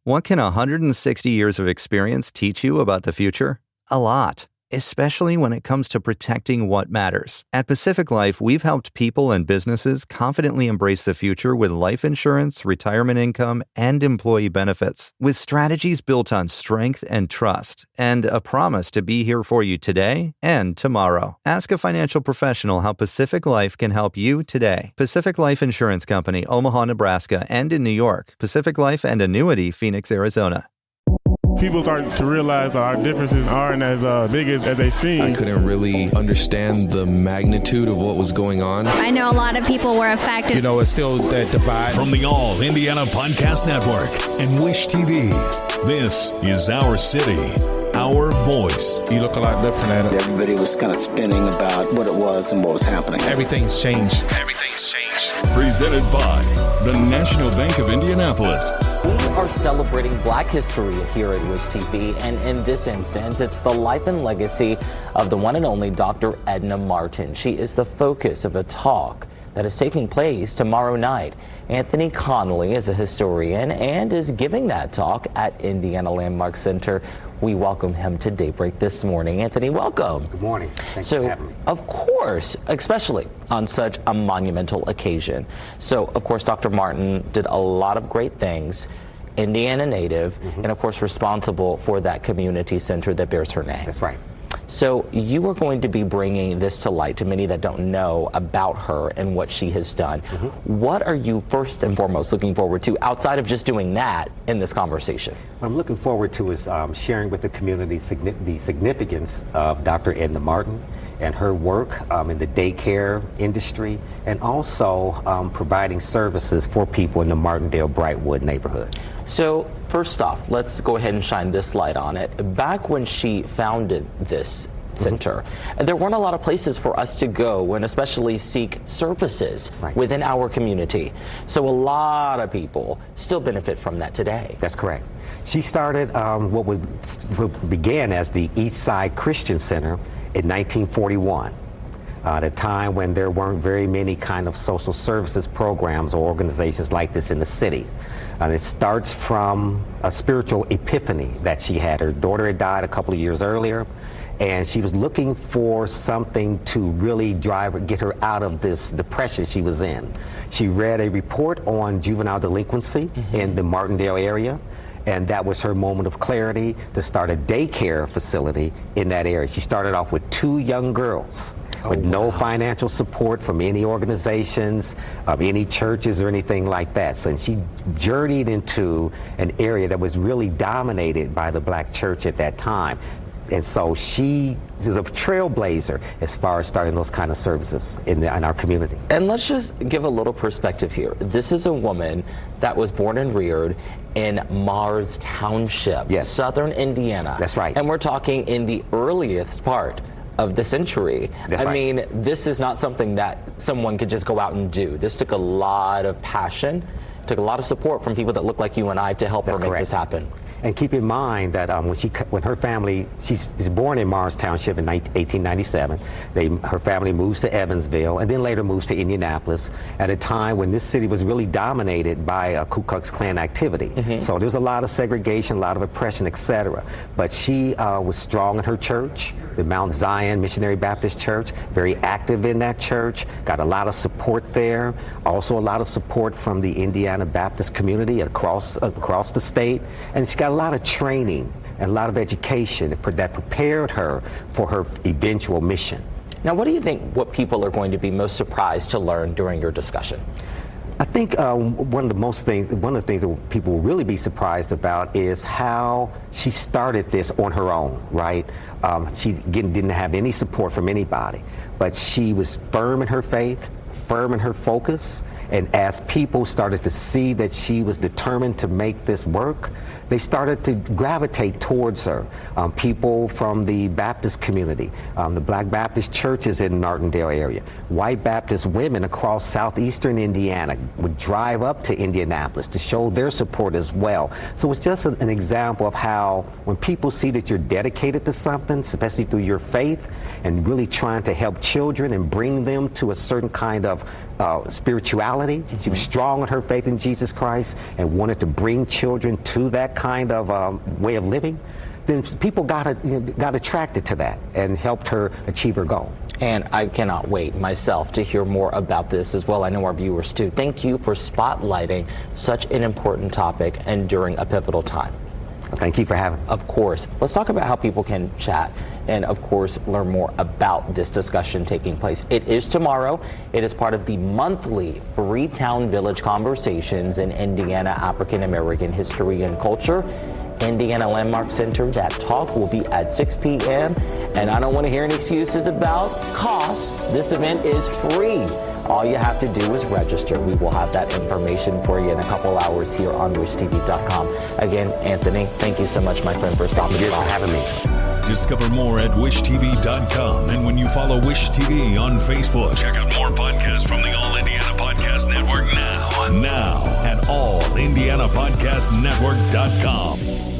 What can 160 years of experience teach you about the future? A lot, especially when it comes to protecting what matters. At Pacific Life, we've helped people and businesses confidently embrace the future with life insurance, retirement income, and employee benefits. With strategies built on strength and trust, and a promise to be here for you today and tomorrow. Ask a financial professional how Pacific Life can help you today. Pacific Life Insurance Company, Omaha, Nebraska, and in New York. Pacific Life and Annuity, Phoenix, Arizona. People start to realize our differences aren't as big as they seem. I couldn't really understand the magnitude of what was going on. I know a lot of people were affected. You know, it's still that divide. From the All Indiana Podcast Network and Wish TV, this is Our City, Our Voice. You look a lot different at it. Everybody was kind of spinning about what it was and what was happening. Everything's changed. Everything's changed. Presented by the National Bank of Indianapolis. We are celebrating Black history here at Wish TV, and in this instance, it's the life and legacy of the one and only Dr. Edna Martin. She is the focus of a talk that is taking place tomorrow night. Anthony Conley is a historian and is giving that talk at Indiana Landmark Center. We welcome him to Daybreak this morning. Anthony, welcome. Good morning. Thanks for having me. Of course, especially on such a monumental occasion. So, of course, Dr. Martin did a lot of great things, Indiana native, and of course responsible for that community center that bears her name. That's right. So you are going to be bringing this to light to many that don't know about her and what she has done. What are you first and foremost looking forward to outside of just doing that in this conversation? What I'm looking forward to is sharing with the community the significance of Dr. Edna Martin and her work in the daycare industry, and also providing services for people in the Martindale-Brightwood neighborhood. So first off, let's go ahead and shine this light on it. Back when she founded this center, there weren't a lot of places for us to go and especially seek services within our community. So a lot of people still benefit from that today. That's correct. She started what began as the East Side Christian Center in 1941. At a time when there weren't very many kind of social services programs or organizations like this in the city. And it starts from a spiritual epiphany that she had. Her daughter had died a couple of years earlier, and she was looking for something to really get her out of this depression she was in. She read a report on juvenile delinquency in the Martindale area, and that was her moment of clarity to start a daycare facility in that area. She started off with 2 young girls. With no financial support from any organizations, any churches or anything like that. So she journeyed into an area that was really dominated by the Black church at that time. And so she is a trailblazer as far as starting those kind of services in our community. And let's just give a little perspective here. This is a woman that was born and reared in Mars Township, southern Indiana. That's right. And we're talking in the earliest part of the century. That's right. I mean, this is not something that someone could just go out and do. This took a lot of passion, took a lot of support from people that look like you and I to help her make this happen. And keep in mind that when her family, she was born in Mars Township in 1897. Her family moves to Evansville and then later moves to Indianapolis at a time when this city was really dominated by Ku Klux Klan activity. So there's a lot of segregation, a lot of oppression, etc. But she was strong in her church, the Mount Zion Missionary Baptist Church, very active in that church, got a lot of support there. Also a lot of support from the Indiana Baptist community across the state. And she got a lot of training and a lot of education that prepared her for her eventual mission. Now, what do you think what people are going to be most surprised to learn during your discussion? I think one of the things that people will really be surprised about is how she started this on her own, right? She didn't have any support from anybody, but she was firm in her faith, firm in her focus, and as people started to see that she was determined to make this work, they started to gravitate towards her. People from the Baptist community, the Black Baptist churches in the Martindale area, white Baptist women across southeastern Indiana would drive up to Indianapolis to show their support as well. So it's just an example of how when people see that you're dedicated to something, especially through your faith, and really trying to help children and bring them to a certain kind of spirituality. She was strong in her faith in Jesus Christ and wanted to bring children to that kind of way of living, then people got attracted to that and helped her achieve her goal. And I cannot wait myself to hear more about this as well. I know our viewers too. Thank you for spotlighting such an important topic and during a pivotal time. Thank you for having me. Of course. Let's talk about how people can chat and, of course, learn more about this discussion taking place. It is tomorrow. It is part of the monthly Freetown Village Conversations in Indiana African American History and Culture. Indiana Landmark Center. That talk will be at 6 p.m. And I don't want to hear any excuses about costs. This event is free. All you have to do is register. We will have that information for you in a couple hours here on wishtv.com. Again, Anthony, thank you so much, my friend, for stopping by. Thank you for having me. Discover more at wishtv.com. And when you follow Wish TV on Facebook, check out more podcasts from the All Indiana Podcast Network now at allindianapodcastnetwork.com.